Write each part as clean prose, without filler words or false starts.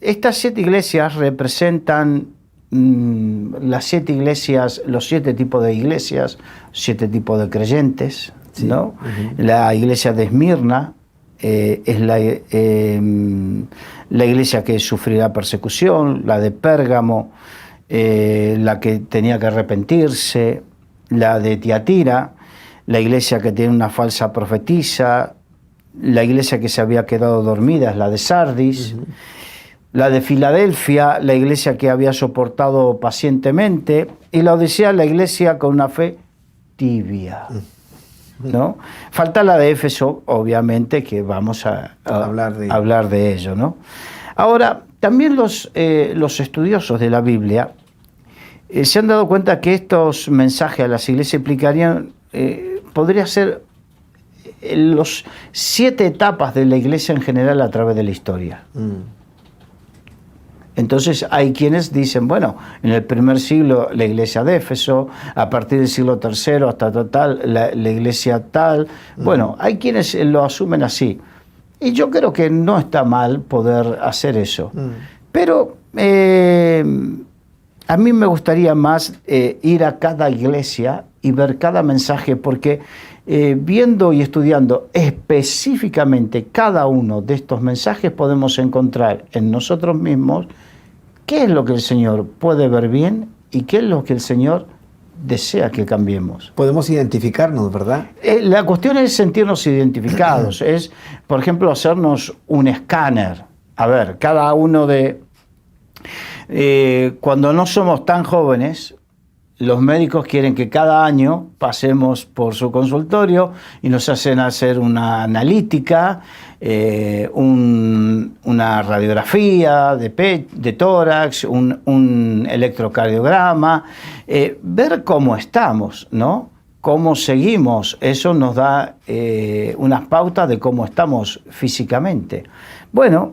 estas 7 iglesias representan las 7 iglesias, los 7 tipos de iglesias, 7 tipos de creyentes, sí, ¿no? La iglesia de Esmirna es la iglesia que sufrirá persecución, la de Pérgamo, la que tenía que arrepentirse, la de Tiatira, la iglesia que tiene una falsa profetisa, la iglesia que se había quedado dormida es la de Sardis, la de Filadelfia, la iglesia que había soportado pacientemente, y la Odisea, la iglesia con una fe tibia, ¿no? Falta la de Éfeso, obviamente, que vamos a hablar de ello, ¿no? Ahora, también los estudiosos de la Biblia se han dado cuenta que estos mensajes a las iglesias implicarían, podría ser los 7 etapas de la iglesia en general a través de la historia. Entonces hay quienes dicen, bueno, en el primer siglo la iglesia de Éfeso, a partir del siglo III hasta total la iglesia tal. Bueno, hay quienes lo asumen así. Y yo creo que no está mal poder hacer eso. Pero a mí me gustaría más ir a cada iglesia y ver cada mensaje, porque viendo y estudiando específicamente cada uno de estos mensajes podemos encontrar en nosotros mismos qué es lo que el Señor puede ver bien y qué es lo que el Señor desea que cambiemos. Podemos identificarnos, ¿verdad? La cuestión es sentirnos identificados, es, por ejemplo, hacernos un escáner. A ver, cada uno de... cuando no somos tan jóvenes, los médicos quieren que cada año pasemos por su consultorio y nos hacen hacer una analítica, una radiografía de tórax, un electrocardiograma, ver cómo estamos, ¿no? Cómo seguimos. Eso nos da unas pautas de cómo estamos físicamente. Bueno,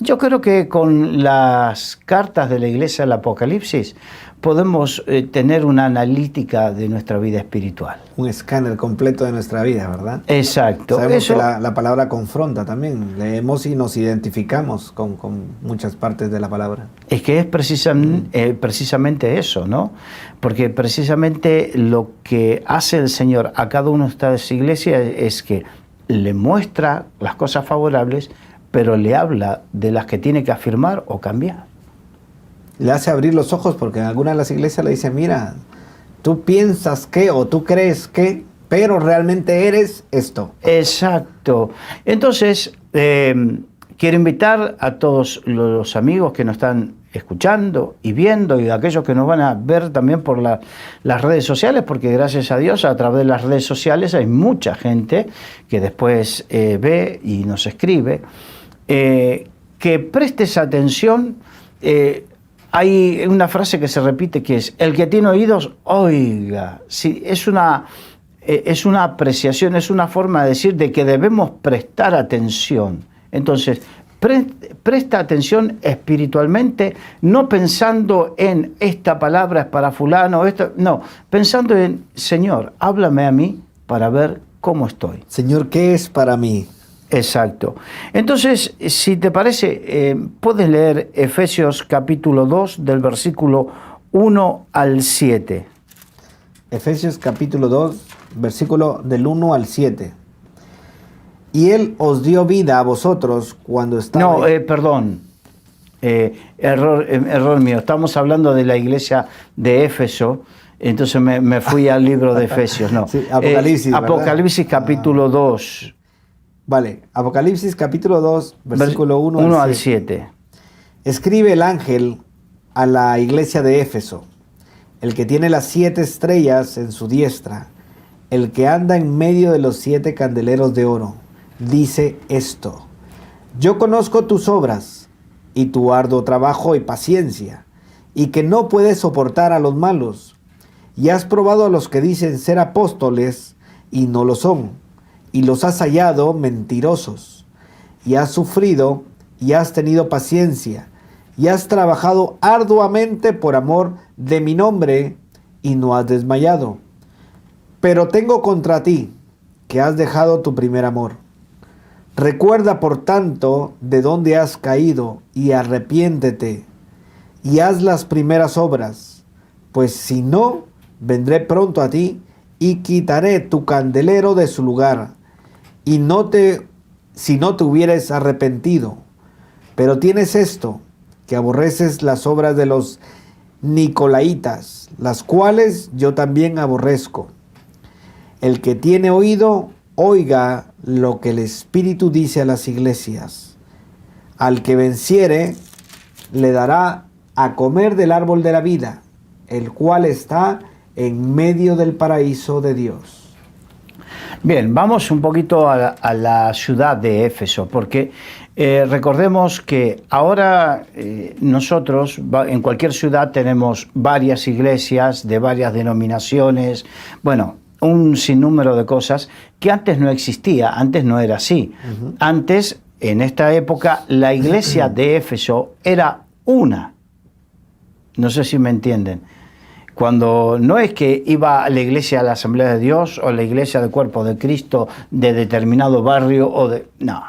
yo creo que con las cartas de la Iglesia del Apocalipsis podemos tener una analítica de nuestra vida espiritual. Un escáner completo de nuestra vida, ¿verdad? Exacto. Sabemos que la palabra confronta también. Leemos y nos identificamos con muchas partes de la palabra. Es que es precisamente eso, ¿no? Porque precisamente lo que hace el Señor a cada una de estas iglesias es que le muestra las cosas favorables, pero le habla de las que tiene que afirmar o cambiar. Le hace abrir los ojos, porque en algunas de las iglesias le dice, mira, tú piensas que o tú crees que, pero realmente eres esto. Exacto. Entonces, quiero invitar a todos los amigos que nos están escuchando y viendo, y a aquellos que nos van a ver también por las redes sociales, porque gracias a Dios a través de las redes sociales hay mucha gente que después ve y nos escribe, que prestes atención. Hay una frase que se repite que es, el que tiene oídos, oiga. Sí, es una apreciación, es una forma de decir de que debemos prestar atención. Entonces, presta atención espiritualmente, no pensando en esta palabra es para fulano, no, pensando en, Señor, háblame a mí para ver cómo estoy. Señor, ¿qué es para mí? Exacto. Entonces, si te parece, puedes leer Efesios capítulo 2 del versículo 1 al 7. Efesios capítulo 2, versículo del 1 al 7. Y Él os dio vida a vosotros cuando estaba... No, perdón. Error mío. Estamos hablando de la iglesia de Éfeso. Entonces me fui al libro de Efesios. No. Sí, Apocalipsis, Apocalipsis capítulo 2. Vale, Apocalipsis capítulo 2, versículo 1 al 7. Escribe el ángel a la iglesia de Éfeso, el que tiene las 7 estrellas en su diestra, el que anda en medio de los 7 candeleros de oro, dice esto: yo conozco tus obras y tu arduo trabajo y paciencia, y que no puedes soportar a los malos, y has probado a los que dicen ser apóstoles y no lo son, y los has hallado mentirosos, y has sufrido y has tenido paciencia, y has trabajado arduamente por amor de mi nombre, y no has desmayado. Pero tengo contra ti que has dejado tu primer amor. Recuerda, por tanto, de dónde has caído y arrepiéntete y haz las primeras obras, pues si no, vendré pronto a ti y quitaré tu candelero de su lugar, y si no te hubieres arrepentido. Pero tienes esto, que aborreces las obras de los Nicolaitas, las cuales yo también aborrezco. El que tiene oído, oiga lo que el Espíritu dice a las iglesias. Al que venciere, le dará a comer del árbol de la vida, el cual está en medio del paraíso de Dios. Bien, vamos un poquito a la ciudad de Éfeso, porque recordemos que ahora nosotros en cualquier ciudad tenemos varias iglesias de varias denominaciones, bueno, un sinnúmero de cosas que antes no existía, antes no era así. Antes, en esta época, la iglesia de Éfeso era una. No sé si me entienden. Cuando no es que iba a la iglesia a la Asamblea de Dios o la iglesia del Cuerpo de Cristo de determinado barrio no,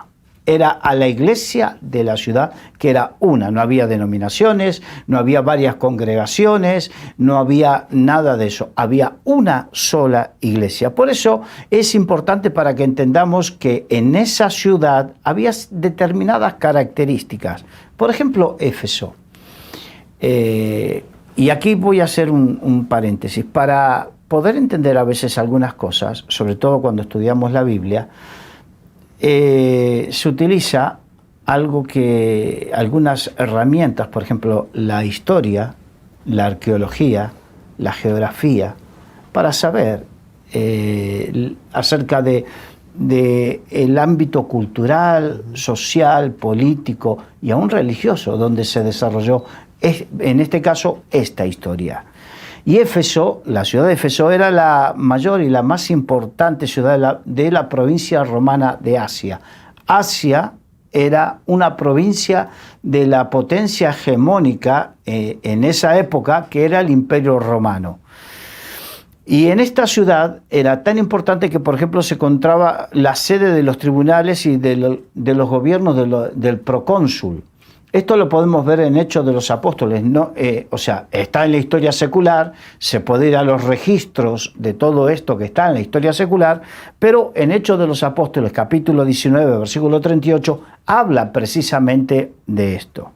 era a la iglesia de la ciudad, que era una. No había denominaciones, no había varias congregaciones, no había nada de eso. Había una sola iglesia. Por eso es importante para que entendamos que en esa ciudad había determinadas características. Por ejemplo, Éfeso. Y aquí voy a hacer un paréntesis. Para poder entender a veces algunas cosas, sobre todo cuando estudiamos la Biblia, se utiliza algunas herramientas, por ejemplo, la historia, la arqueología, la geografía, para saber acerca de el ámbito cultural, social, político y aún religioso donde se desarrolló, en este caso, esta historia. Y Éfeso, la ciudad de Éfeso, era la mayor y la más importante ciudad de la provincia romana de Asia. Asia era una provincia de la potencia hegemónica en esa época, que era el Imperio Romano. Y en esta ciudad era tan importante que, por ejemplo, se encontraba la sede de los tribunales y de los gobiernos del procónsul. Esto lo podemos ver en Hechos de los Apóstoles, ¿no? O sea, está en la historia secular, se puede ir a los registros de todo esto que está en la historia secular, pero en Hechos de los Apóstoles, capítulo 19, versículo 38, habla precisamente de esto.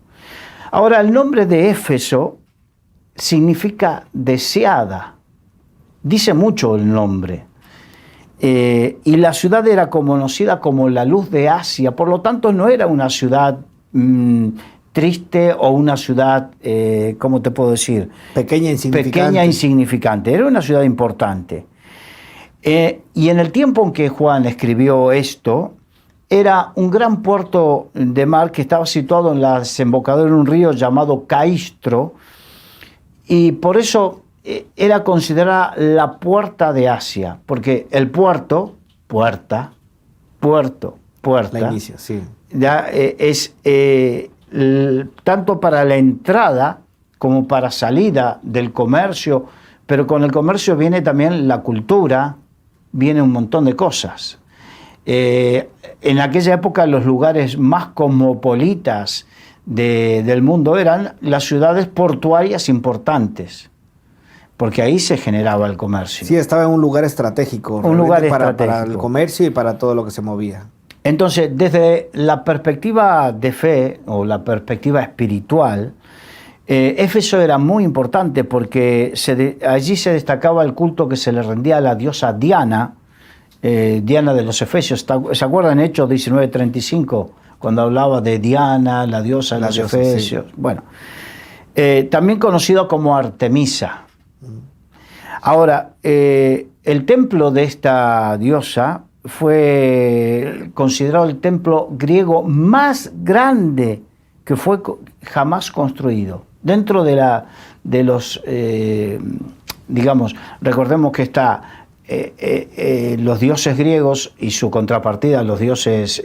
Ahora, el nombre de Éfeso significa deseada, dice mucho el nombre. Y la ciudad era conocida como la luz de Asia, por lo tanto no era una ciudad triste o una ciudad, ¿cómo te puedo decir? Pequeña e insignificante. Era una ciudad importante. Y en el tiempo en que Juan escribió esto, era un gran puerto de mar que estaba situado en la desembocadura de un río llamado Caistro, y por eso era considerada la puerta de Asia, porque el puerto, puerta, la inicia, sí. Ya es tanto para la entrada como para salida del comercio, pero con el comercio viene también la cultura, viene un montón de cosas. En aquella época los lugares más cosmopolitas del mundo eran las ciudades portuarias importantes, porque ahí se generaba el comercio. Sí, estaba en un lugar estratégico. Un lugar estratégico. Para el comercio y para todo lo que se movía. Entonces, desde la perspectiva de fe o la perspectiva espiritual, Éfeso era muy importante porque allí se destacaba el culto que se le rendía a la diosa Diana, Diana de los Efesios. ¿Se acuerdan Hechos 19:35? Cuando hablaba de Diana, la diosa de los Efesios. Sí. Bueno, también conocido como Artemisa. Ahora, el templo de esta diosa fue considerado el templo griego más grande que fue jamás construido. Dentro de los, digamos, recordemos que está los dioses griegos y su contrapartida, los dioses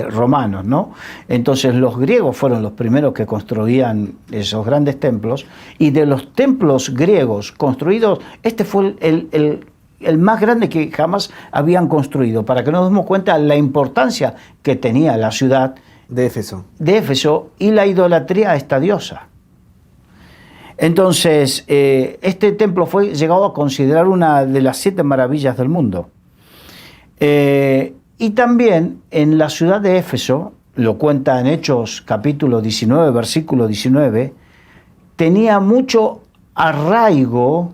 romanos, ¿no? Entonces los griegos fueron los primeros que construían esos grandes templos, y de los templos griegos construidos, este fue el más grande que jamás habían construido, para que nos demos cuenta de la importancia que tenía la ciudad de Éfeso y la idolatría a esta diosa. Entonces, este templo fue llegado a considerar una de las 7 maravillas del mundo. Y también en la ciudad de Éfeso, lo cuenta en Hechos capítulo 19, versículo 19, tenía mucho arraigo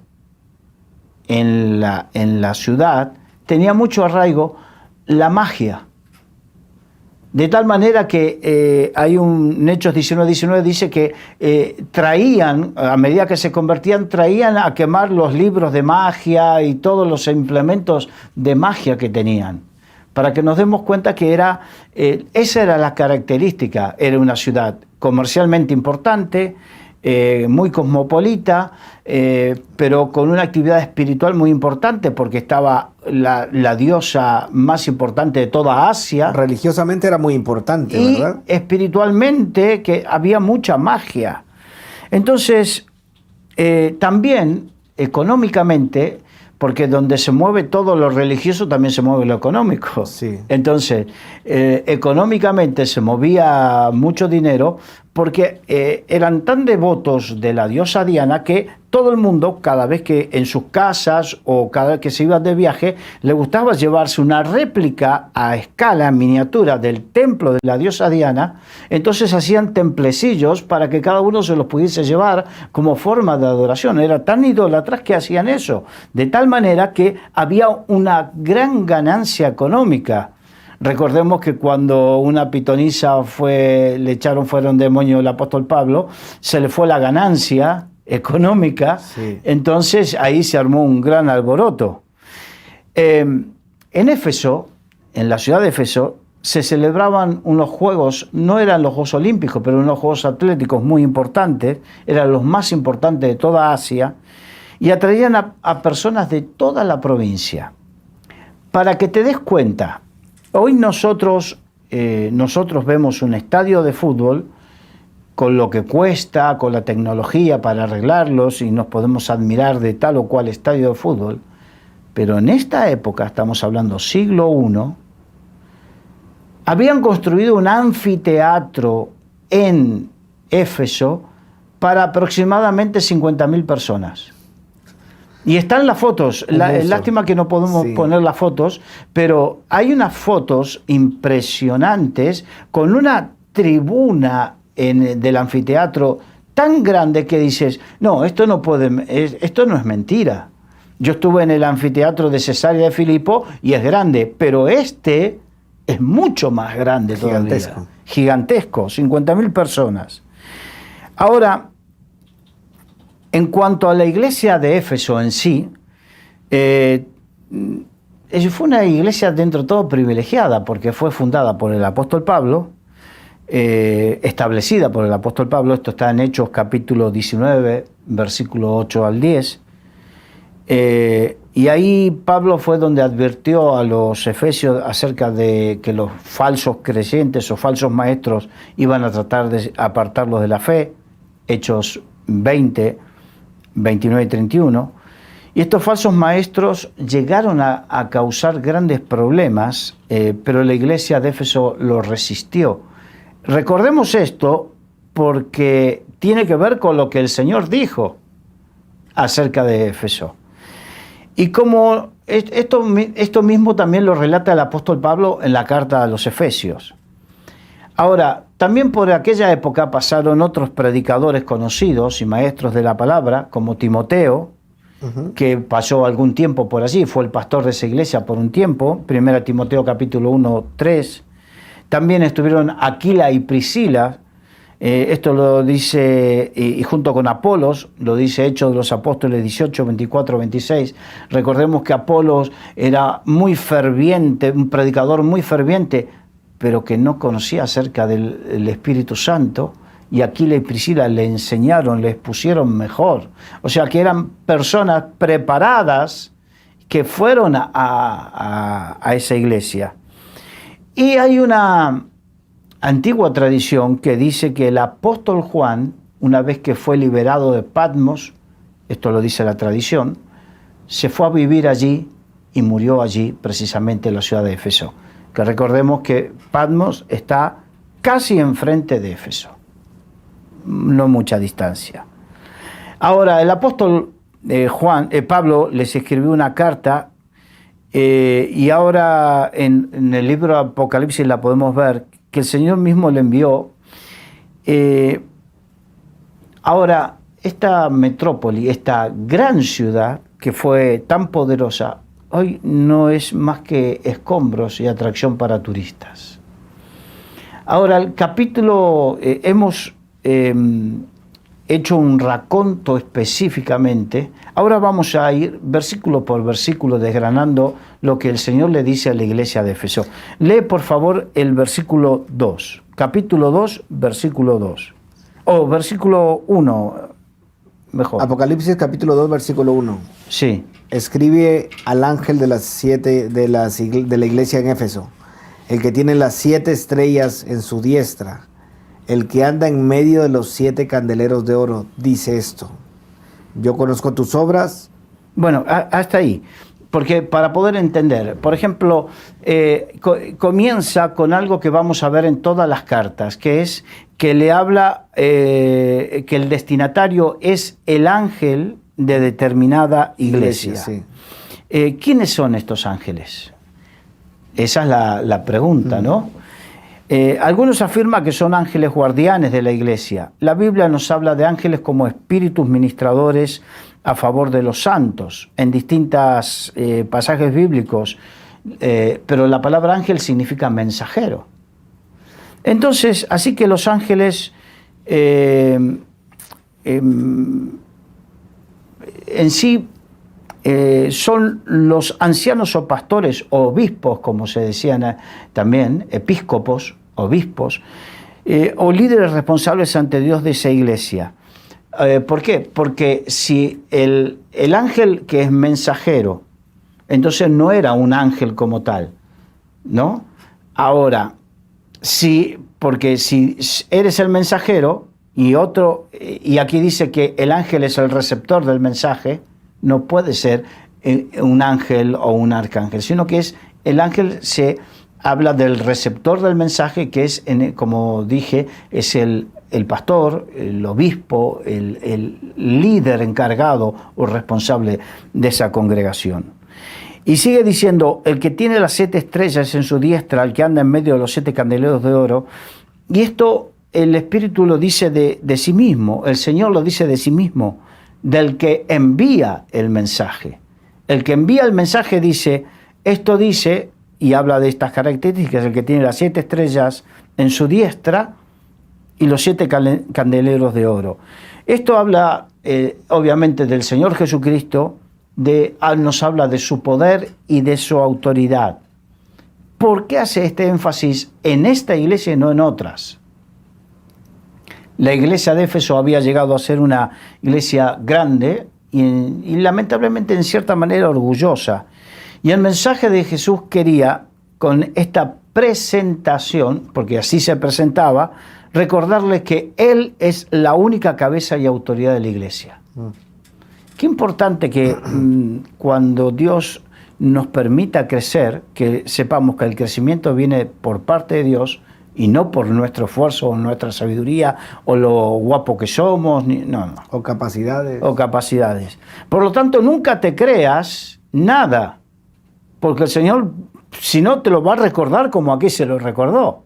en la ciudad, tenía mucho arraigo la magia. De tal manera que hay un Hechos 19 dice que traían, a medida que se convertían, traían a quemar los libros de magia y todos los implementos de magia que tenían. Para que nos demos cuenta que esa era la característica. Era una ciudad comercialmente importante, muy cosmopolita, pero con una actividad espiritual muy importante, porque estaba la diosa más importante de toda Asia. Religiosamente era muy importante, y ¿verdad? Espiritualmente, que había mucha magia. Entonces, también económicamente, porque donde se mueve todo lo religioso también se mueve lo económico. Sí. Entonces, económicamente se movía mucho dinero porque eran tan devotos de la diosa Diana que todo el mundo, cada vez que en sus casas o cada vez que se iban de viaje, le gustaba llevarse una réplica a escala, miniatura, del templo de la diosa Diana. Entonces hacían templecillos para que cada uno se los pudiese llevar como forma de adoración. Era tan idólatras que hacían eso, de tal manera que había una gran ganancia económica. Recordemos que cuando una pitonisa le echaron fuera un demonio el apóstol Pablo, se le fue la ganancia económica, sí. Entonces ahí se armó un gran alboroto. En Éfeso, en la ciudad de Éfeso, se celebraban unos juegos, no eran los Juegos Olímpicos, pero unos Juegos Atléticos muy importantes, eran los más importantes de toda Asia, y atraían a personas de toda la provincia. Para que te des cuenta, hoy nosotros vemos un estadio de fútbol con lo que cuesta, con la tecnología para arreglarlos, y nos podemos admirar de tal o cual estadio de fútbol. Pero en esta época, estamos hablando siglo I, habían construido un anfiteatro en Éfeso para aproximadamente 50.000 personas. Y están las fotos, lástima que no podemos poner las fotos, pero hay unas fotos impresionantes con una tribuna del anfiteatro tan grande que dices, no, esto no es mentira. Yo estuve en el anfiteatro de Cesarea de Filipo y es grande, pero este es mucho más grande todavía. Gigantesco, 50.000 personas. Ahora, en cuanto a la iglesia de Éfeso en sí, fue una iglesia dentro de todo privilegiada, porque fue fundada por el apóstol Pablo, establecida por el apóstol Pablo. Esto está en Hechos capítulo 19, versículo 8 al 10. Y ahí Pablo fue donde advirtió a los efesios acerca de que los falsos creyentes o falsos maestros iban a tratar de apartarlos de la fe. Hechos 20, 29 y 31. Y estos falsos maestros llegaron a causar grandes problemas, pero la iglesia de Éfeso lo resistió. Recordemos esto porque tiene que ver con lo que el Señor dijo acerca de Éfeso. Y como esto mismo también lo relata el apóstol Pablo en la carta a los Efesios. Ahora, también por aquella época pasaron otros predicadores conocidos y maestros de la palabra, como Timoteo, que pasó algún tiempo por allí, fue el pastor de esa iglesia por un tiempo, 1 Timoteo capítulo 1, 3. También estuvieron Aquila y Priscila, esto lo dice, y junto con Apolos, lo dice Hechos de los Apóstoles 18, 24, 26. Recordemos que Apolos era muy ferviente, un predicador muy ferviente, pero que no conocía acerca del Espíritu Santo, y Aquila y Priscila le enseñaron, le expusieron mejor. O sea que eran personas preparadas que fueron a esa iglesia. Y hay una antigua tradición que dice que el apóstol Juan, una vez que fue liberado de Patmos, esto lo dice la tradición, se fue a vivir allí y murió allí, precisamente en la ciudad de Éfeso. Que recordemos que Patmos está casi enfrente de Éfeso, no mucha distancia. Ahora, el apóstol Pablo les escribió una carta y ahora en el libro de Apocalipsis la podemos ver, que el Señor mismo le envió. Ahora, esta metrópoli, esta gran ciudad que fue tan poderosa, hoy no es más que escombros y atracción para turistas. Ahora, el capítulo, hemos hecho un raconto específicamente. Ahora vamos a ir versículo por versículo desgranando lo que el Señor le dice a la iglesia de Éfeso. Lee por favor el versículo 2, capítulo 2, versículo 2. O versículo 1, mejor. Apocalipsis capítulo 2, versículo 1. Sí. Escribe al ángel de de la iglesia en Éfeso, el que tiene las 7 estrellas en su diestra, el que anda en medio de los 7 candeleros de oro, dice esto: yo conozco tus obras. Bueno, hasta ahí. Porque para poder entender, por ejemplo, comienza con algo que vamos a ver en todas las cartas, que es que le habla que el destinatario es el ángel de determinada iglesia. Sí. ¿Quiénes son estos ángeles? Esa es la pregunta, ¿no? Algunos afirman que son ángeles guardianes de la iglesia. La Biblia nos habla de ángeles como espíritus ministradores a favor de los santos en distintos pasajes bíblicos, pero la palabra ángel significa mensajero. Entonces, así que los ángeles en sí son los ancianos o pastores o obispos, como se decían también, episcopos, obispos, o líderes responsables ante Dios de esa iglesia. ¿Por qué? Porque si el ángel que es mensajero, entonces no era un ángel como tal, ¿no? Ahora, porque si eres el mensajero y aquí dice que el ángel es el receptor del mensaje, no puede ser un ángel o un arcángel, sino que el ángel se habla del receptor del mensaje, que es, como dije, es el pastor, el obispo, el líder encargado o responsable de esa congregación. Y sigue diciendo, el que tiene las 7 estrellas en su diestra, el que anda en medio de los 7 candeleros de oro. Y esto el Espíritu lo dice de sí mismo, el Señor lo dice de sí mismo, del que envía el mensaje. El que envía el mensaje dice, esto dice, y habla de estas características, el que tiene las 7 estrellas en su diestra y los 7 candeleros de oro. Esto habla obviamente del Señor Jesucristo, nos habla de su poder y de su autoridad. ¿Por qué hace este énfasis en esta iglesia y no en otras? La iglesia de Éfeso había llegado a ser una iglesia grande y lamentablemente en cierta manera orgullosa. Y el mensaje de Jesús quería, con esta presentación, porque así se presentaba, recordarle que Él es la única cabeza y autoridad de la iglesia. Qué importante que cuando Dios nos permita crecer, que sepamos que el crecimiento viene por parte de Dios y no por nuestro esfuerzo o nuestra sabiduría o lo guapo que somos, no. O capacidades. O capacidades. Por lo tanto, nunca te creas nada, porque el Señor, si no, te lo va a recordar como aquí se lo recordó.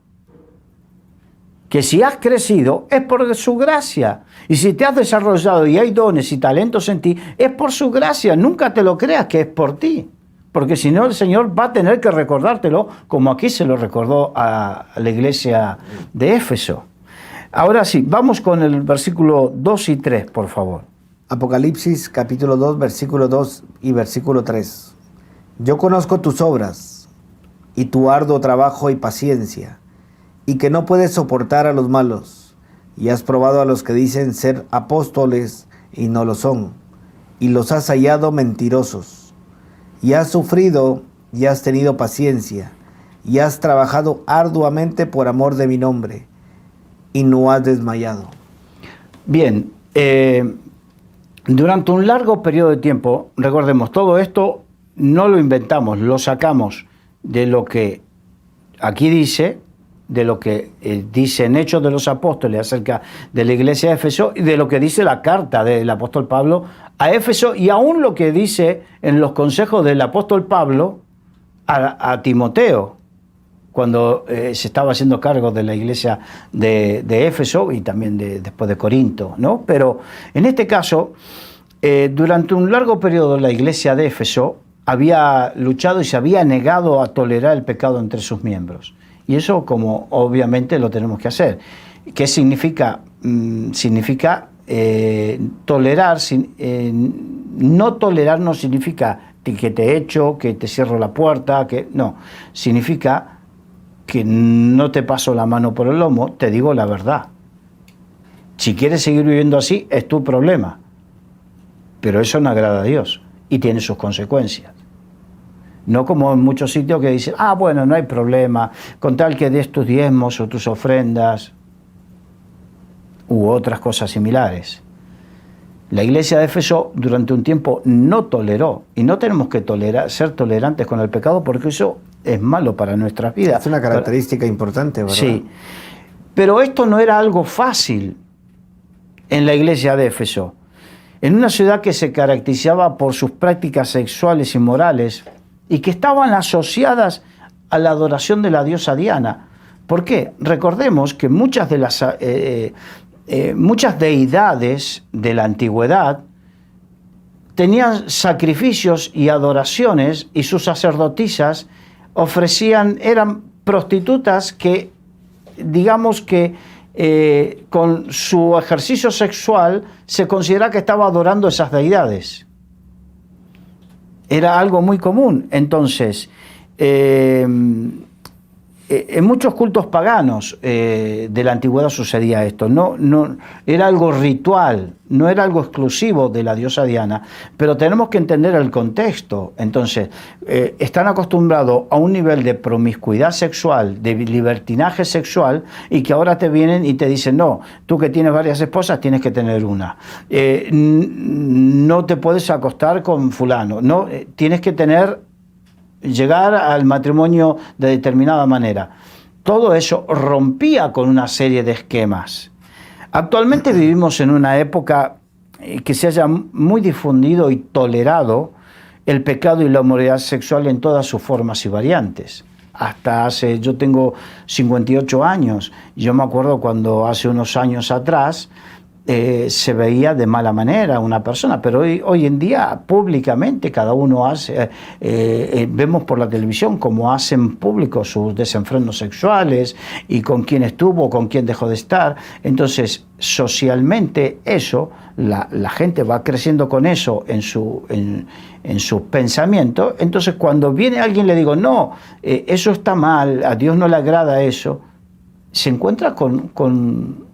Que si has crecido es por su gracia. Y si te has desarrollado y hay dones y talentos en ti, es por su gracia. Nunca te lo creas que es por ti. Porque si no, el Señor va a tener que recordártelo como aquí se lo recordó a la iglesia de Éfeso. Ahora sí, vamos con el versículo 2 y 3, por favor. Apocalipsis capítulo 2, versículo 2 y versículo 3. Yo conozco tus obras y tu arduo trabajo y paciencia, y que no puedes soportar a los malos, y has probado a los que dicen ser apóstoles y no lo son, y los has hallado mentirosos. Y has sufrido y has tenido paciencia, y has trabajado arduamente por amor de mi nombre, y no has desmayado. Bien, durante un largo periodo de tiempo, recordemos, todo esto no lo inventamos, lo sacamos de lo que aquí dice, de lo que dicen Hechos de los Apóstoles acerca de la iglesia de Éfeso y de lo que dice la carta del apóstol Pablo a Éfeso y aún lo que dice en los consejos del apóstol Pablo a Timoteo cuando se estaba haciendo cargo de la iglesia de Éfeso y también después de Corinto, ¿no? Pero en este caso, durante un largo periodo la iglesia de Éfeso había luchado y se había negado a tolerar el pecado entre sus miembros. Y eso, como obviamente lo tenemos que hacer. ¿Qué significa? Significa tolerar. No tolerar no significa que te echo, que te cierro la puerta, que no. Significa que no te paso la mano por el lomo, te digo la verdad. Si quieres seguir viviendo así, es tu problema. Pero eso no agrada a Dios y tiene sus consecuencias. No como en muchos sitios que dicen, bueno, no hay problema, con tal que des tus diezmos o tus ofrendas u otras cosas similares. La iglesia de Éfeso durante un tiempo no toleró, y no tenemos que ser tolerantes con el pecado porque eso es malo para nuestras vidas. Es una característica importante, ¿verdad? Sí, pero esto no era algo fácil en la iglesia de Éfeso. En una ciudad que se caracterizaba por sus prácticas sexuales y morales y que estaban asociadas a la adoración de la diosa Diana. ¿Por qué? Recordemos que muchas deidades de la antigüedad tenían sacrificios y adoraciones y sus sacerdotisas eran prostitutas que, digamos que con su ejercicio sexual se considera que estaba adorando esas deidades. Era algo muy común. Entonces, en muchos cultos paganos de la antigüedad sucedía esto. No, era algo ritual, no era algo exclusivo de la diosa Diana, pero tenemos que entender el contexto. Entonces, están acostumbrados a un nivel de promiscuidad sexual, de libertinaje sexual, y que ahora te vienen y te dicen, no, tú que tienes varias esposas tienes que tener una. No te puedes acostar con fulano, no, tienes que llegar al matrimonio de determinada manera. Todo eso rompía con una serie de esquemas. Actualmente vivimos en una época que se haya muy difundido y tolerado el pecado y la inmoralidad sexual en todas sus formas y variantes. Yo tengo 58 años, y yo me acuerdo cuando hace unos años atrás se veía de mala manera una persona, pero hoy en día públicamente cada uno hace, vemos por la televisión cómo hacen público sus desenfrenos sexuales y con quién estuvo, con quién dejó de estar. Entonces, socialmente eso, la gente va creciendo con eso en su pensamiento. Entonces, cuando viene alguien le digo, no, eso está mal, a Dios no le agrada eso, se encuentra con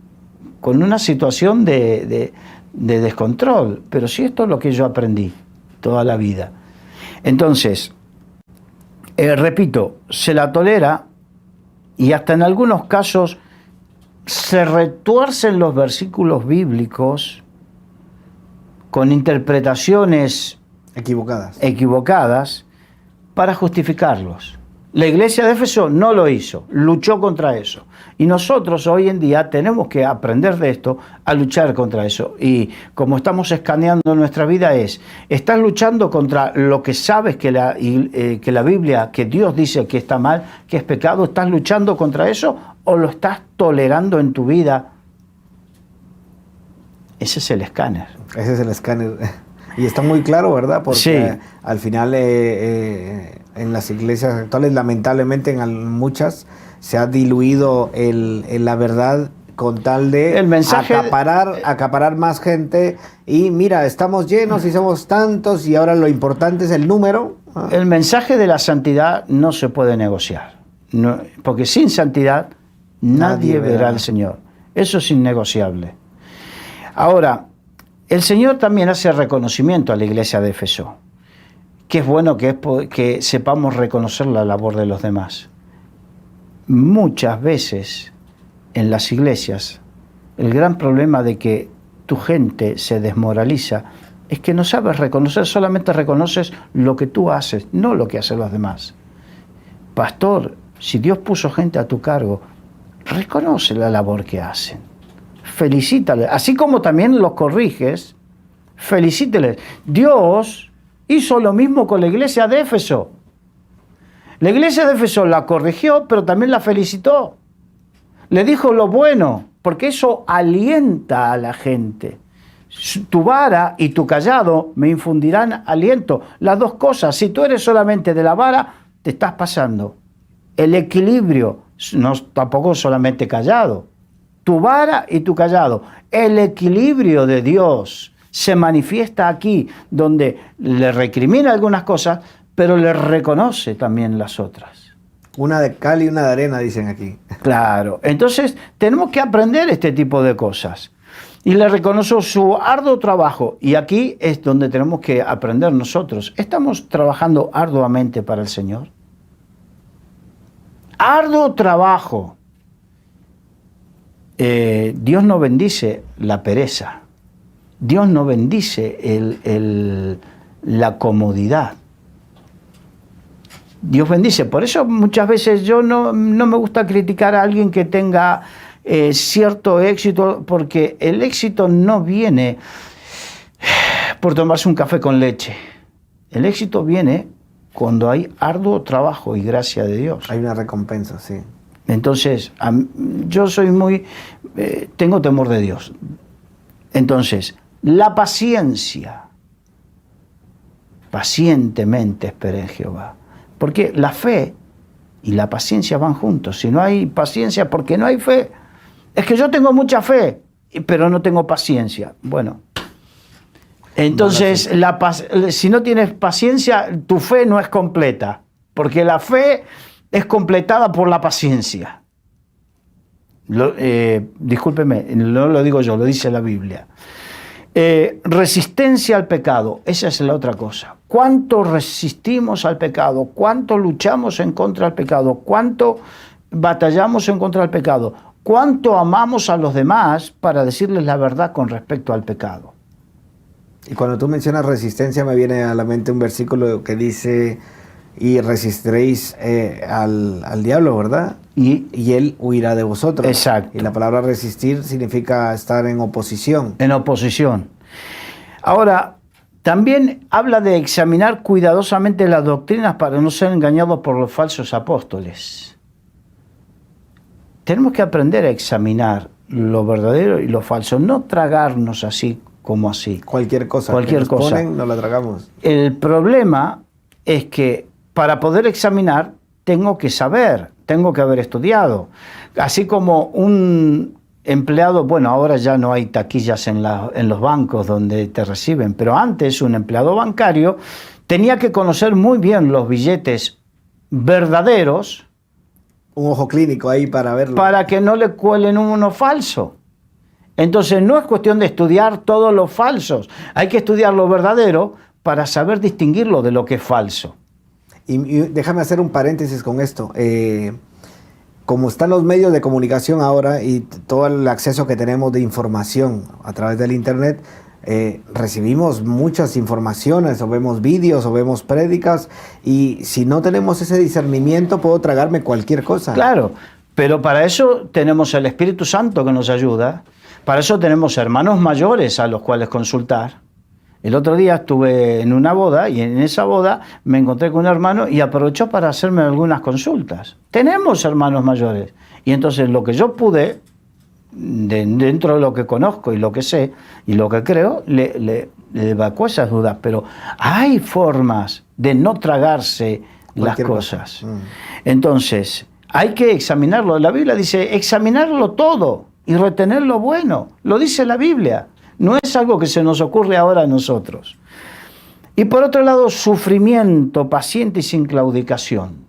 una situación de descontrol. Pero sí, esto es lo que yo aprendí toda la vida. Entonces, repito, se la tolera y hasta en algunos casos se retuercen los versículos bíblicos con interpretaciones equivocadas para justificarlos. La iglesia de Éfeso no lo hizo, luchó contra eso. Y nosotros hoy en día tenemos que aprender de esto a luchar contra eso. Y como estamos escaneando nuestra vida ¿estás luchando contra lo que sabes que la Biblia, que Dios dice que está mal, que es pecado? ¿Estás luchando contra eso o lo estás tolerando en tu vida? Ese es el escáner. Ese es el escáner. Y está muy claro, ¿verdad? Porque sí. Al final en las iglesias actuales, lamentablemente en muchas, se ha diluido la verdad con tal de acaparar más gente. Y mira, estamos llenos y somos tantos y ahora lo importante es el número. El mensaje de la santidad no se puede negociar. No, porque sin santidad nadie verá al Señor. Eso es innegociable. Ahora, el Señor también hace reconocimiento a la iglesia de Éfeso, que es bueno que sepamos reconocer la labor de los demás. Muchas veces en las iglesias el gran problema de que tu gente se desmoraliza es que no sabes reconocer, solamente reconoces lo que tú haces, no lo que hacen los demás. Pastor, si Dios puso gente a tu cargo, reconoce la labor que hacen. Felicítale, así como también los corriges, felicíteles. Dios hizo lo mismo con la iglesia de Éfeso. La iglesia de Éfeso la corrigió, pero también la felicitó. Le dijo lo bueno, porque eso alienta a la gente. Tu vara y tu callado me infundirán aliento. Las dos cosas. Si tú eres solamente de la vara, te estás pasando. El equilibrio, no tampoco solamente callado. Tu vara y tu callado. El equilibrio de Dios se manifiesta aquí, donde le recrimina algunas cosas, pero le reconoce también las otras. Una de cal y una de arena, dicen aquí. Claro. Entonces, tenemos que aprender este tipo de cosas. Y le reconoció su arduo trabajo. Y aquí es donde tenemos que aprender nosotros. ¿Estamos trabajando arduamente para el Señor? Arduo trabajo. Dios no bendice la pereza. Dios no bendice la comodidad. Dios bendice. Por eso muchas veces yo no me gusta criticar a alguien que tenga cierto éxito, porque el éxito no viene por tomarse un café con leche. El éxito viene cuando hay arduo trabajo y gracia de Dios. Hay una recompensa, sí. Entonces, yo soy tengo temor de Dios. Entonces, la paciencia. Pacientemente esperé en Jehová. Porque la fe y la paciencia van juntos. Si no hay paciencia, porque no hay fe. Es que yo tengo mucha fe, pero no tengo paciencia. Bueno, entonces si no tienes paciencia, tu fe no es completa. Porque la fe es completada por la paciencia. Discúlpeme, no lo digo yo, lo dice la Biblia. Resistencia al pecado, esa es la otra cosa. ¿Cuánto resistimos al pecado? ¿Cuánto luchamos en contra del pecado? ¿Cuánto batallamos en contra del pecado? ¿Cuánto amamos a los demás para decirles la verdad con respecto al pecado? Y cuando tú mencionas resistencia, me viene a la mente un versículo que dice: y resistiréis al diablo, ¿verdad? Y él huirá de vosotros. Exacto. Y la palabra resistir significa estar en oposición. En oposición. Ahora, también habla de examinar cuidadosamente las doctrinas para no ser engañados por los falsos apóstoles. Tenemos que aprender a examinar lo verdadero y lo falso, no tragarnos así como así. Cualquier cosa Cualquier que nos cosa. ponen, nos la tragamos. El problema es que para poder examinar tengo que saber, tengo que haber estudiado. Así como un empleado, bueno, ahora ya no hay taquillas en los bancos donde te reciben, pero antes un empleado bancario tenía que conocer muy bien los billetes verdaderos. Un ojo clínico ahí para verlo. Para que no le cuelen uno falso. Entonces no es cuestión de estudiar todos los falsos. Hay que estudiar lo verdadero para saber distinguirlo de lo que es falso. Y déjame hacer un paréntesis con esto. Como están los medios de comunicación ahora y todo el acceso que tenemos de información a través del internet, recibimos muchas informaciones, o vemos vídeos, o vemos prédicas, y si no tenemos ese discernimiento, puedo tragarme cualquier cosa. Claro, pero para eso tenemos el Espíritu Santo que nos ayuda, para eso tenemos hermanos mayores a los cuales consultar. El otro día estuve en una boda y en esa boda me encontré con un hermano y aprovechó para hacerme algunas consultas. Tenemos hermanos mayores y entonces lo que yo pude, dentro de lo que conozco y lo que sé y lo que creo, le evacuó esas dudas. Pero hay formas de no tragarse las cosas. Entonces, hay que examinarlo. La Biblia dice examinarlo todo y retener lo bueno. Lo dice la Biblia. No es algo que se nos ocurre ahora a nosotros. Y por otro lado, sufrimiento paciente y sin claudicación.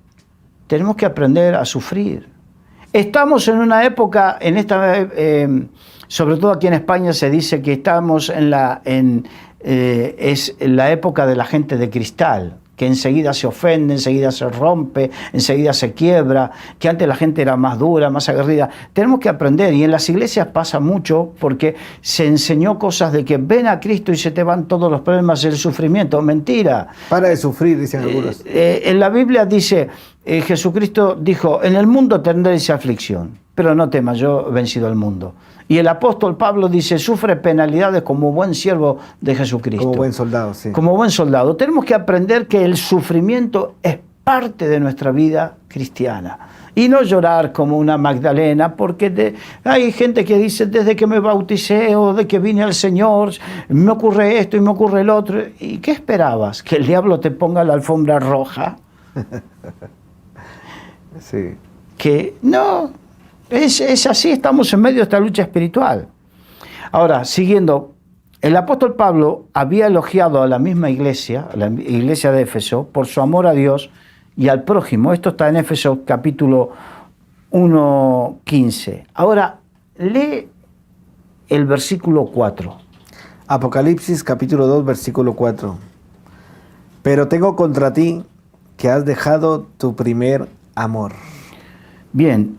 Tenemos que aprender a sufrir. Estamos en una época, sobre todo aquí en España se dice que estamos es la época de la gente de cristal. que enseguida se ofende, enseguida se rompe, enseguida se quiebra, que antes la gente era más dura, más aguerrida. Tenemos que aprender, y en las iglesias pasa mucho porque se enseñó cosas de que ven a Cristo y se te van todos los problemas y el sufrimiento. Mentira. Para de sufrir, dicen algunos. En la Biblia dice, Jesucristo dijo, en el mundo tendréis aflicción, pero no temas, yo he vencido al mundo. Y el apóstol Pablo dice, sufre penalidades como buen siervo de Jesucristo. Como buen soldado, sí. Como buen soldado. Tenemos que aprender que el sufrimiento es parte de nuestra vida cristiana. Y no llorar como una Magdalena, porque hay gente que dice, desde que me bauticé o de que vine al Señor, me ocurre esto y me ocurre el otro. ¿Y qué esperabas? ¿Que el diablo te ponga la alfombra roja? Sí. Que no, es así, estamos en medio de esta lucha espiritual. Ahora, siguiendo, el apóstol Pablo había elogiado a la misma iglesia, a la iglesia de Éfeso, por su amor a Dios y al prójimo. Esto está en Éfeso capítulo 1:15. Ahora, lee el versículo 4. Apocalipsis capítulo 2, versículo 4. Pero tengo contra ti que has dejado tu primer amor. Bien,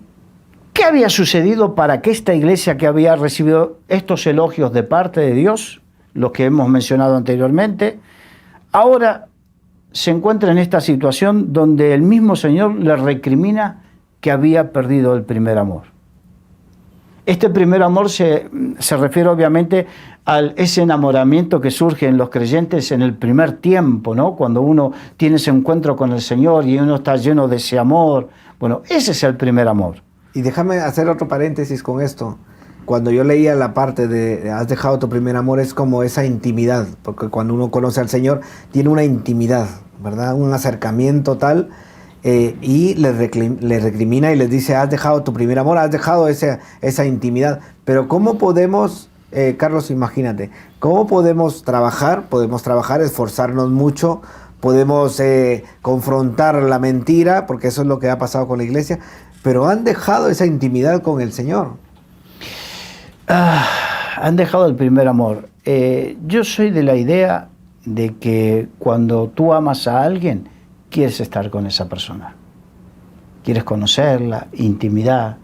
¿qué había sucedido para que esta iglesia que había recibido estos elogios de parte de Dios, los que hemos mencionado anteriormente, ahora se encuentra en esta situación donde el mismo Señor le recrimina que había perdido el primer amor? Este primer amor se refiere obviamente a ese enamoramiento que surge en los creyentes en el primer tiempo, ¿no? Cuando uno tiene ese encuentro con el Señor y uno está lleno de ese amor. Bueno, ese es el primer amor. Y déjame hacer otro paréntesis con esto. Cuando yo leía la parte de has dejado tu primer amor, es como esa intimidad, porque cuando uno conoce al Señor, tiene una intimidad, ¿verdad? Un acercamiento tal, y le recrimina y les dice, has dejado tu primer amor, has dejado esa intimidad. Pero ¿cómo podemos, Carlos, imagínate, cómo podemos trabajar? Podemos trabajar, esforzarnos mucho, podemos confrontar la mentira, porque eso es lo que ha pasado con la iglesia, pero han dejado esa intimidad con el Señor. Han dejado el primer amor. Yo soy de la idea de que cuando tú amas a alguien, quieres estar con esa persona. Quieres conocerla, intimidad.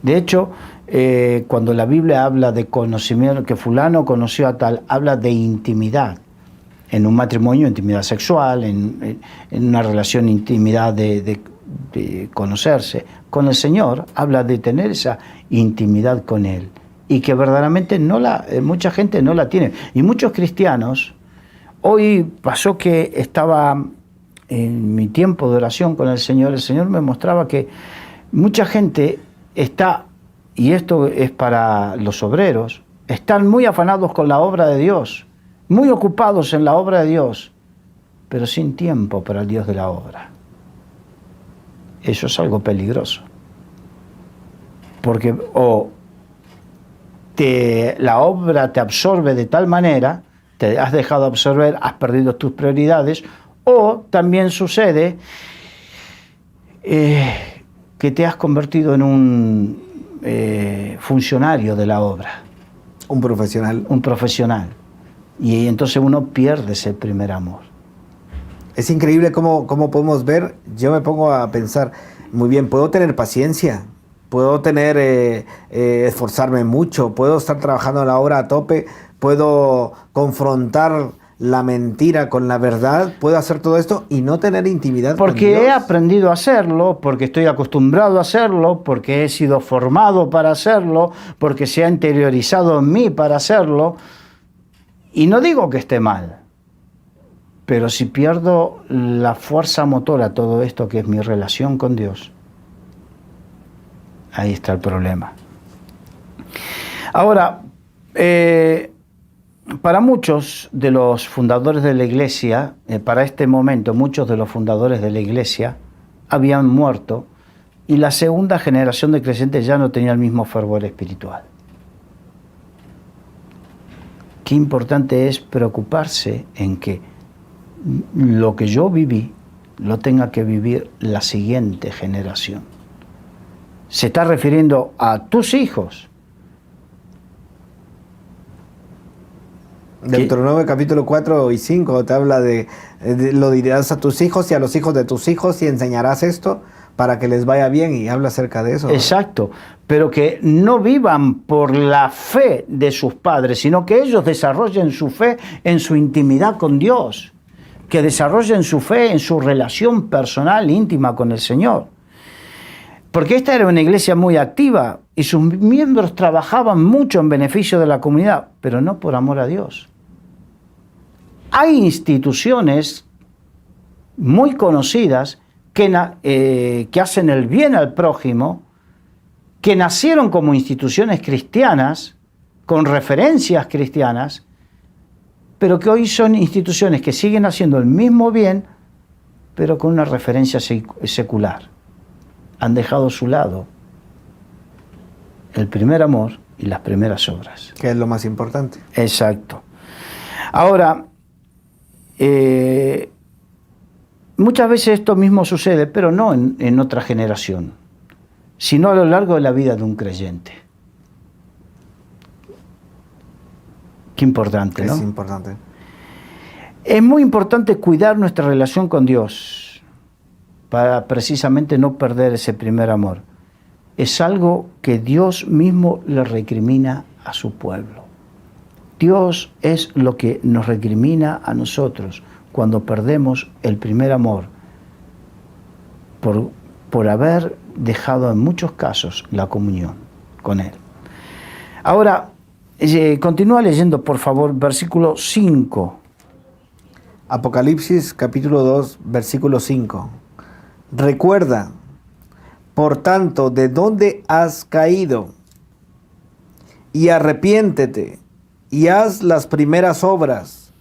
De hecho, cuando la Biblia habla de conocimiento, que fulano conoció a tal, habla de intimidad. En un matrimonio, intimidad sexual, en una relación, intimidad de conocerse. Con el Señor habla de tener esa intimidad con Él. Y que verdaderamente mucha gente no la tiene. Y muchos cristianos, hoy pasó que estaba en mi tiempo de oración con el Señor me mostraba que mucha gente está, y esto es para los obreros, están muy afanados con la obra de Dios, muy ocupados en la obra de Dios, pero sin tiempo para el Dios de la obra. Eso es algo peligroso. Porque la obra te absorbe de tal manera, te has dejado absorber, has perdido tus prioridades, o también sucede que te has convertido en un funcionario de la obra. Un profesional. Un profesional. Y entonces uno pierde ese primer amor. Es increíble cómo podemos ver. Yo me pongo a pensar, muy bien, puedo tener paciencia, puedo esforzarme mucho, puedo estar trabajando en la obra a tope, puedo confrontar la mentira con la verdad, puedo hacer todo esto y no tener intimidad con Dios. Porque he aprendido a hacerlo, porque estoy acostumbrado a hacerlo, porque he sido formado para hacerlo, porque se ha interiorizado en mí para hacerlo. Y no digo que esté mal, pero si pierdo la fuerza motora a todo esto que es mi relación con Dios, ahí está el problema. Ahora, para muchos de los fundadores de la iglesia, para este momento, muchos de los fundadores de la iglesia habían muerto y la segunda generación de creyentes ya no tenía el mismo fervor espiritual. Qué importante es preocuparse en que lo que yo viví lo tenga que vivir la siguiente generación. Se está refiriendo a tus hijos. Deuteronomio capítulo 4 y 5 te habla de lo dirás a tus hijos y a los hijos de tus hijos y enseñarás esto para que les vaya bien, y habla acerca de eso. Exacto, pero que no vivan por la fe de sus padres, sino que ellos desarrollen su fe en su intimidad con Dios, que desarrollen su fe en su relación personal íntima con el Señor. Porque esta era una iglesia muy activa y sus miembros trabajaban mucho en beneficio de la comunidad, pero no por amor a Dios. Hay instituciones muy conocidas que hacen el bien al prójimo, que nacieron como instituciones cristianas, con referencias cristianas, pero que hoy son instituciones que siguen haciendo el mismo bien, pero con una referencia secular. Han dejado a su lado el primer amor y las primeras obras. Que es lo más importante. Exacto. Ahora, muchas veces esto mismo sucede, pero no en otra generación, sino a lo largo de la vida de un creyente. Qué importante, ¿no? Es importante. Es muy importante cuidar nuestra relación con Dios para precisamente no perder ese primer amor. Es algo que Dios mismo le recrimina a su pueblo. Dios es lo que nos recrimina a nosotros cuando perdemos el primer amor por haber dejado en muchos casos la comunión con Él. Ahora, continúa leyendo, por favor, versículo 5. Apocalipsis capítulo 2, versículo 5. Recuerda, por tanto, de dónde has caído, y arrepiéntete, y haz las primeras obras,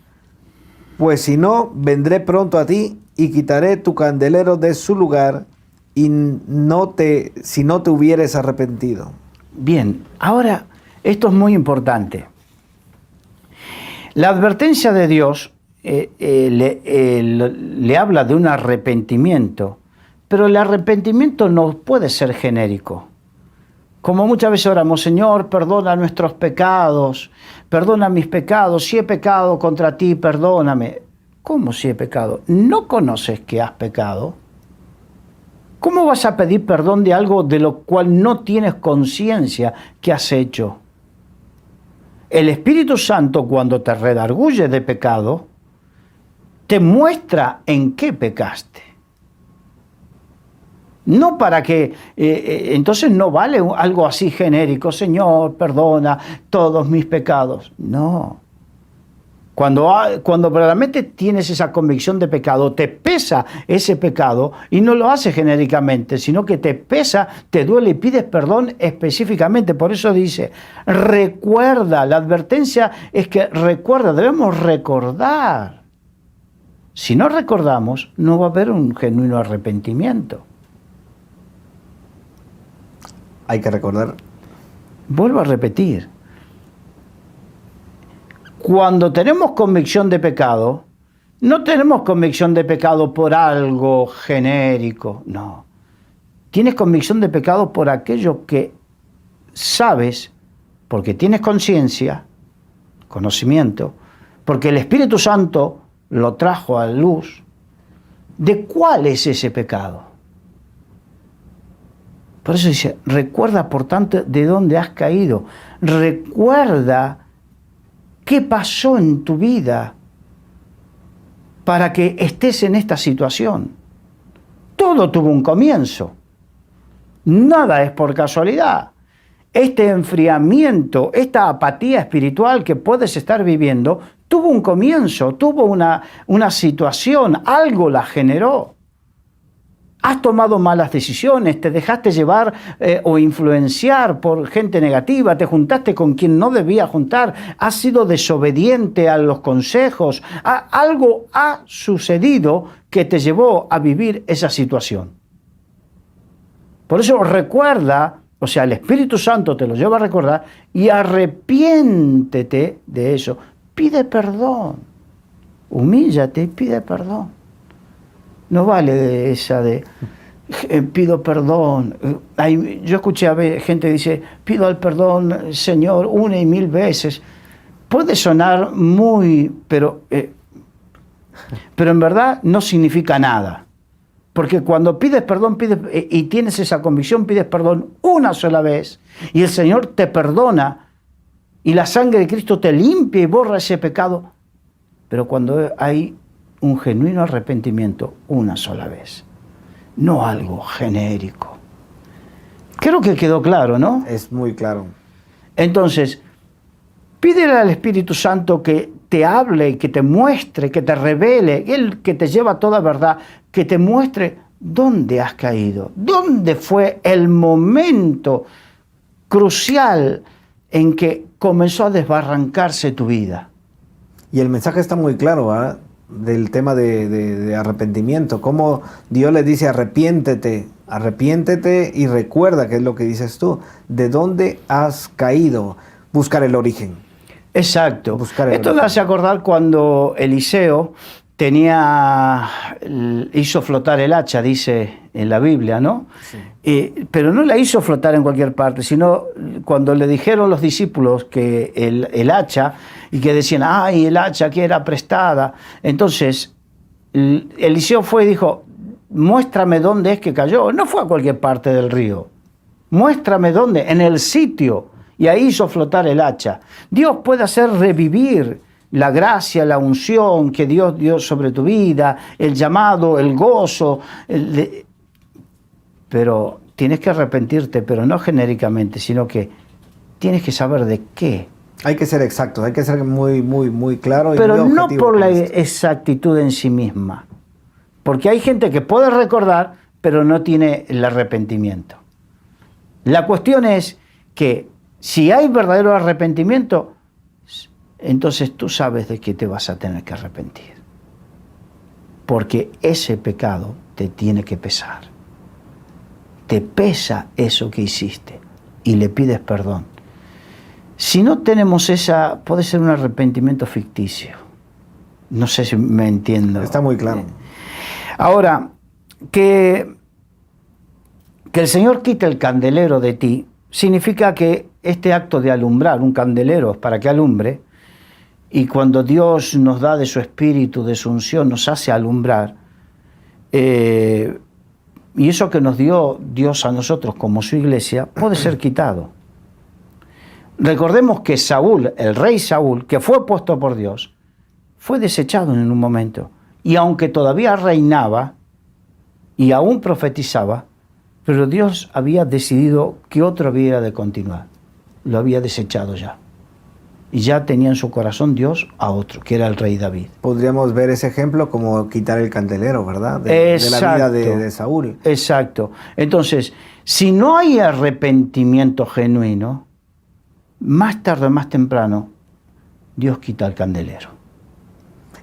pues si no, vendré pronto a ti, y quitaré tu candelero de su lugar, y si no te hubieres arrepentido. Bien, ahora, esto es muy importante. La advertencia de Dios le habla de un arrepentimiento, pero el arrepentimiento no puede ser genérico. Como muchas veces oramos, Señor, perdona nuestros pecados, perdona mis pecados, si he pecado contra ti, perdóname. ¿Cómo si he pecado? ¿No conoces que has pecado? ¿Cómo vas a pedir perdón de algo de lo cual no tienes conciencia que has hecho? El Espíritu Santo, cuando te redarguye de pecado, te muestra en qué pecaste. No para que, entonces no vale algo así genérico, Señor, perdona todos mis pecados. No. Cuando verdaderamente tienes esa convicción de pecado, te pesa ese pecado y no lo haces genéricamente, sino que te pesa, te duele y pides perdón específicamente. Por eso dice, recuerda, la advertencia es que recuerda, debemos recordar. Si no recordamos, no va a haber un genuino arrepentimiento. Hay que recordar. Vuelvo a repetir. Cuando tenemos convicción de pecado, no tenemos convicción de pecado por algo genérico, no. Tienes convicción de pecado por aquello que sabes, porque tienes conciencia, conocimiento, porque el Espíritu Santo lo trajo a luz, de cuál es ese pecado. Por eso dice, recuerda por tanto de dónde has caído, recuerda qué pasó en tu vida para que estés en esta situación. Todo tuvo un comienzo, nada es por casualidad. Este enfriamiento, esta apatía espiritual que puedes estar viviendo, tuvo un comienzo, tuvo una situación, algo la generó. Has tomado malas decisiones, te dejaste llevar o influenciar por gente negativa, te juntaste con quien no debía juntar, has sido desobediente a los consejos, algo ha sucedido que te llevó a vivir esa situación. Por eso recuerda, o sea, el Espíritu Santo te lo lleva a recordar y arrepiéntete de eso. Pide perdón, humíllate y pide perdón. No vale de esa de pido perdón. Yo escuché a ver, gente que dice, pido el perdón, Señor, 1 y 1000 veces. puede sonar muy, pero en verdad no significa nada. Porque cuando pides perdón y tienes esa convicción, pides perdón una sola vez y el Señor te perdona y la sangre de Cristo te limpia y borra ese pecado. Pero cuando hay un genuino arrepentimiento, una sola vez, no algo genérico. Creo que quedó claro, ¿no? Es muy claro. Entonces, pídele al Espíritu Santo que te hable, que te muestre, que te revele, Él que te lleva a toda verdad, que te muestre dónde has caído, dónde fue el momento crucial en que comenzó a desbarrancarse tu vida. Y el mensaje está muy claro, ¿verdad? Del tema de arrepentimiento. Cómo Dios le dice arrepiéntete y recuerda, que es lo que dices tú, de dónde has caído, buscar el origen. Exacto. Esto me hace acordar cuando Eliseo hizo flotar el hacha, dice en la Biblia, ¿no? Sí. Pero no la hizo flotar en cualquier parte, sino cuando le dijeron los discípulos que el hacha, y que decían, ay, el hacha que era prestada. Entonces, Eliseo fue y dijo, muéstrame dónde es que cayó. No fue a cualquier parte del río. Muéstrame dónde, en el sitio. Y ahí hizo flotar el hacha. Dios puede hacer revivir la gracia, la unción que Dios dio sobre tu vida, el llamado, el gozo. Pero tienes que arrepentirte, pero no genéricamente, sino que tienes que saber de qué. Hay que ser exactos, hay que ser muy, muy, muy claro. Pero no por la exactitud en sí misma. Porque hay gente que puede recordar, pero no tiene el arrepentimiento. La cuestión es que si hay verdadero arrepentimiento, entonces tú sabes de qué te vas a tener que arrepentir. Porque ese pecado te tiene que pesar. Te pesa eso que hiciste y le pides perdón. Si no tenemos puede ser un arrepentimiento ficticio. No sé si me entiendo. Está muy claro. Ahora, que el Señor quite el candelero de ti, significa que este acto de alumbrar, un candelero es para que alumbre, y cuando Dios nos da de su espíritu, de su unción, nos hace alumbrar, y eso que nos dio Dios a nosotros como su iglesia, puede ser quitado. Recordemos que Saúl, el rey Saúl, que fue puesto por Dios, fue desechado en un momento. Y aunque todavía reinaba y aún profetizaba, pero Dios había decidido que otro había de continuar. Lo había desechado ya. Y ya tenía en su corazón Dios a otro, que era el rey David. Podríamos ver ese ejemplo como quitar el candelero, ¿verdad? De la vida de Saúl. Exacto. Entonces, si no hay arrepentimiento genuino, más tarde o más temprano, Dios quita el candelero.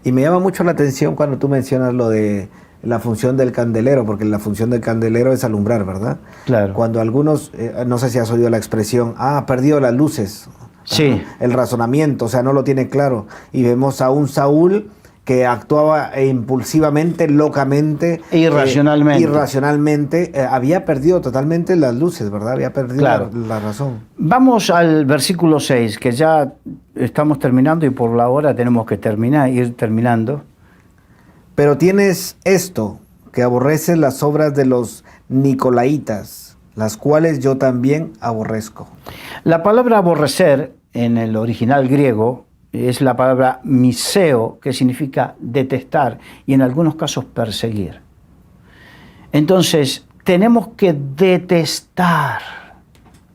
Y me llama mucho la atención cuando tú mencionas lo de la función del candelero, porque la función del candelero es alumbrar, ¿verdad? Claro. Cuando algunos, no sé si has oído la expresión, perdió las luces. Sí. El razonamiento, o sea, no lo tiene claro. Y vemos a un Saúl que actuaba impulsivamente, locamente. Irracionalmente. Había perdido totalmente las luces, ¿verdad? Había perdido la razón. Vamos al versículo 6, que ya estamos terminando y por la hora tenemos que ir terminando. Pero tienes esto, que aborreces las obras de los nicolaitas, las cuales yo también aborrezco. La palabra aborrecer en el original griego es la palabra miseo, que significa detestar y en algunos casos perseguir. Entonces, tenemos que detestar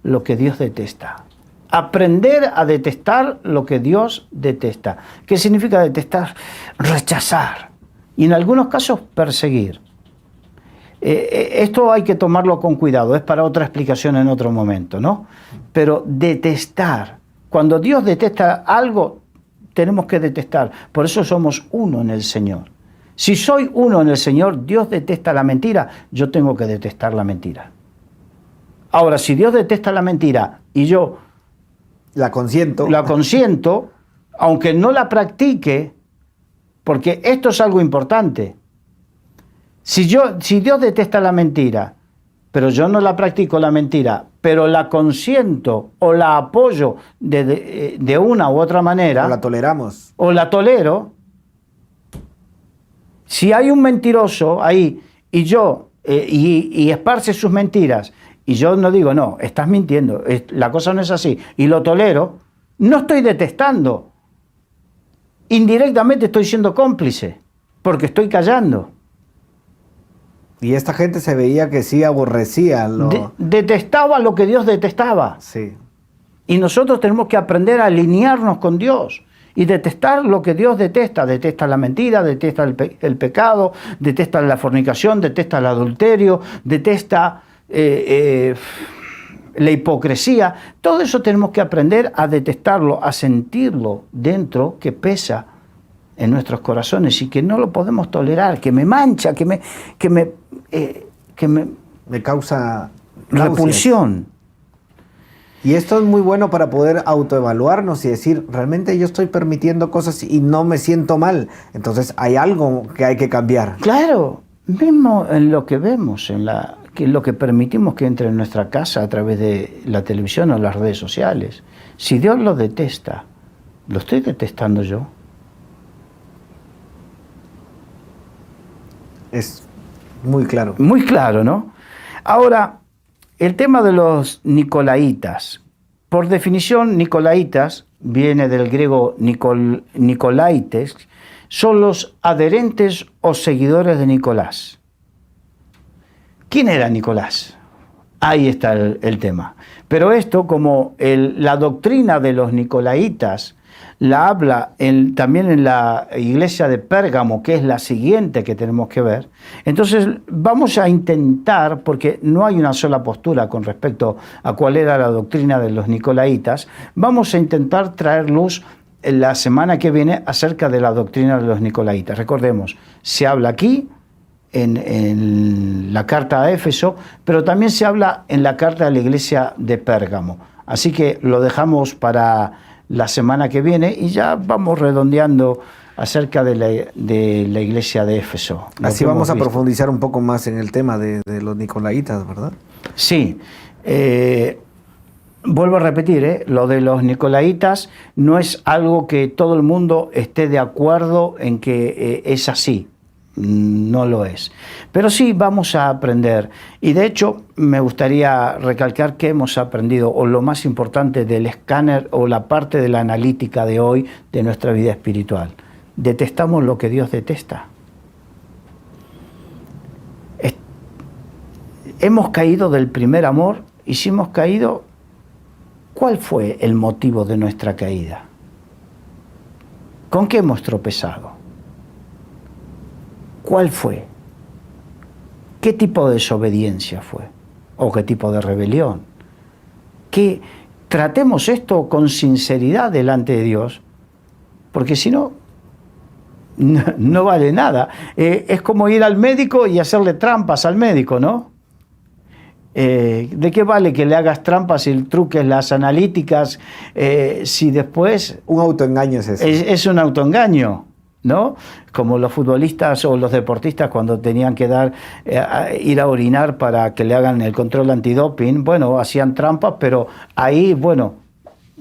lo que Dios detesta. Aprender a detestar lo que Dios detesta. ¿Qué significa detestar? Rechazar. Y en algunos casos perseguir. Esto hay que tomarlo con cuidado, es para otra explicación en otro momento, ¿no? Pero detestar. Cuando Dios detesta algo, tenemos que detestar. Por eso somos uno en el Señor. Si soy uno en el Señor, Dios detesta la mentira, yo tengo que detestar la mentira. Ahora, si Dios detesta la mentira y yo la consiento, aunque no la practique, porque esto es algo importante. Si Dios detesta la mentira, pero yo no la practico la mentira, pero la consiento o la apoyo de una u otra manera, O la toleramos. o la tolero, si hay un mentiroso ahí y yo, y esparce sus mentiras, y yo no digo, no, estás mintiendo, la cosa no es así, y lo tolero, no estoy detestando. Indirectamente estoy siendo cómplice, porque estoy callando. Y esta gente se veía que sí aborrecía Detestaba lo que Dios detestaba. Sí. Y nosotros tenemos que aprender a alinearnos con Dios y detestar lo que Dios detesta. Detesta la mentira, detesta el pecado, detesta la fornicación, detesta el adulterio, detesta la hipocresía. Todo eso tenemos que aprender a detestarlo, a sentirlo dentro, que pesa en nuestros corazones y que no lo podemos tolerar, que me mancha, que me causa náuseas. repulsión. Y esto es muy bueno para poder autoevaluarnos y decir, realmente yo estoy permitiendo cosas y no me siento mal. Entonces hay algo que hay que cambiar. Claro, mismo en lo que vemos, en lo que permitimos que entre en nuestra casa a través de la televisión o las redes sociales. Si Dios lo detesta, ¿lo estoy detestando yo? Es muy claro. Muy claro, ¿no? Ahora, el tema de los nicolaitas. Por definición, nicolaitas viene del griego nicolaites, son los adherentes o seguidores de Nicolás. ¿Quién era Nicolás? Ahí está el tema. Pero esto, como la doctrina de los nicolaitas la habla también en la iglesia de Pérgamo, que es la siguiente que tenemos que ver, entonces vamos a intentar, porque no hay una sola postura con respecto a cuál era la doctrina de los nicolaitas, vamos a intentar traer luz la semana que viene acerca de la doctrina de los nicolaitas. Recordemos, se habla aquí en la carta a Éfeso, pero también se habla en la carta a la iglesia de Pérgamo. Así que lo dejamos para la semana que viene y ya vamos redondeando acerca de la iglesia de Éfeso. Así vamos a profundizar un poco más en el tema de los nicolaitas, ¿verdad? Sí. Vuelvo a repetir, lo de los nicolaitas no es algo que todo el mundo esté de acuerdo en que es así. No lo es. Pero sí vamos a aprender. Y de hecho me gustaría recalcar que hemos aprendido, o lo más importante del escáner o la parte de la analítica de hoy de nuestra vida espiritual. Detestamos lo que Dios detesta. Hemos caído del primer amor y si hemos caído, ¿cuál fue el motivo de nuestra caída? ¿Con qué hemos tropezado? ¿Cuál fue? ¿Qué tipo de desobediencia fue? ¿O qué tipo de rebelión? Que tratemos esto con sinceridad delante de Dios, porque si no, no vale nada. Es como ir al médico y hacerle trampas al médico, ¿no? ¿De qué vale que le hagas trampas y truques las analíticas si después... Un autoengaño es eso. Es un autoengaño, ¿no? Como los futbolistas o los deportistas cuando tenían que ir a orinar para que le hagan el control antidoping, bueno, hacían trampas, pero ahí, bueno,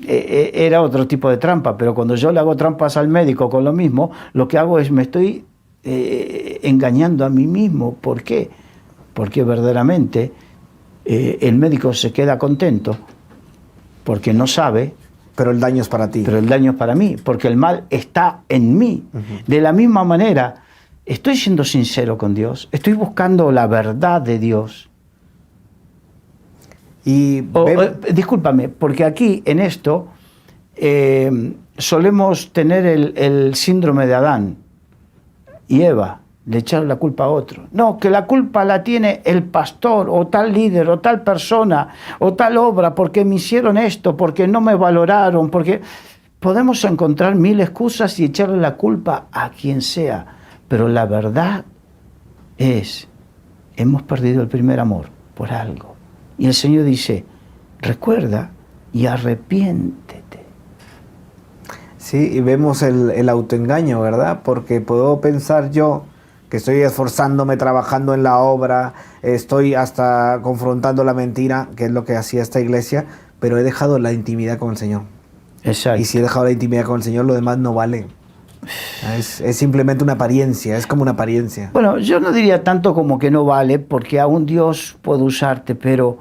era otro tipo de trampa, pero cuando yo le hago trampas al médico con lo mismo, lo que hago es me estoy engañando a mí mismo. ¿Por qué? Porque verdaderamente el médico se queda contento porque no sabe. Pero el daño es para ti. Pero el daño es para mí, porque el mal está en mí. De la misma manera, estoy siendo sincero con Dios, estoy buscando la verdad de Dios. Discúlpame, porque aquí en esto solemos tener el síndrome de Adán y Eva, de echar la culpa a otro. No, que la culpa la tiene el pastor o tal líder o tal persona o tal obra porque me hicieron esto, porque no me valoraron, porque podemos encontrar mil excusas y echarle la culpa a quien sea, pero la verdad es, hemos perdido el primer amor por algo. Y el Señor dice, recuerda y arrepiéntete. Sí, y vemos el autoengaño, ¿verdad? Porque puedo pensar yo que estoy esforzándome, trabajando en la obra, estoy hasta confrontando la mentira, que es lo que hacía esta iglesia, pero he dejado la intimidad con el Señor. Exacto. Y si he dejado la intimidad con el Señor, lo demás no vale. Es simplemente una apariencia, es como una apariencia. Bueno, yo no diría tanto como que no vale, porque aún Dios puede usarte, pero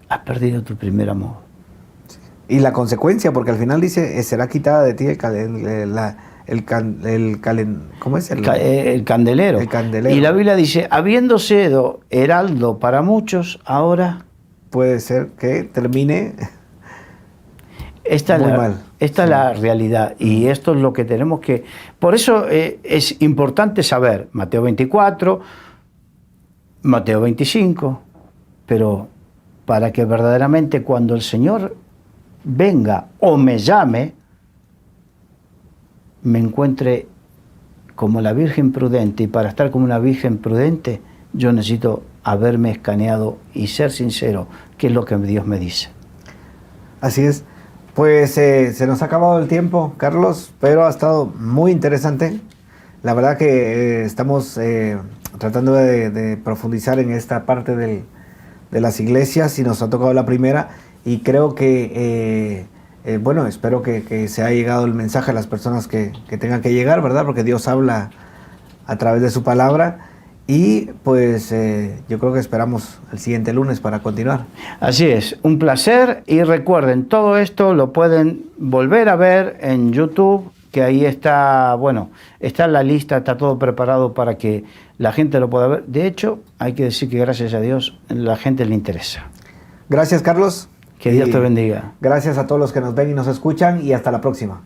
has perdido tu primer amor. Y la consecuencia, porque al final dice, será quitada de ti ¿cómo es? El candelero. El candelero. Y la Biblia dice, habiendo sido heraldo para muchos, ahora... Puede ser que termine Esta muy es mal. la realidad, y esto es lo que tenemos que... Por eso es importante saber Mateo 24, Mateo 25, pero para que verdaderamente cuando el Señor venga o me llame, me encuentre como la Virgen prudente, y para estar como una Virgen prudente yo necesito haberme escaneado y ser sincero, que es lo que Dios me dice. Así es. Pues se nos ha acabado el tiempo, Carlos, pero ha estado muy interesante. La verdad que estamos tratando de profundizar en esta parte de las iglesias, y nos ha tocado la primera, y creo que, bueno, espero que se haya llegado el mensaje a las personas que tengan que llegar, ¿verdad? Porque Dios habla a través de su palabra. Y pues yo creo que esperamos el siguiente lunes para continuar. Así es, un placer, y recuerden, todo esto lo pueden volver a ver en YouTube, que ahí está, bueno, está la lista, está todo preparado para que la gente lo pueda ver. De hecho, hay que decir que gracias a Dios la gente le interesa. Gracias, Carlos. Que Dios te bendiga. Gracias a todos los que nos ven y nos escuchan, y hasta la próxima.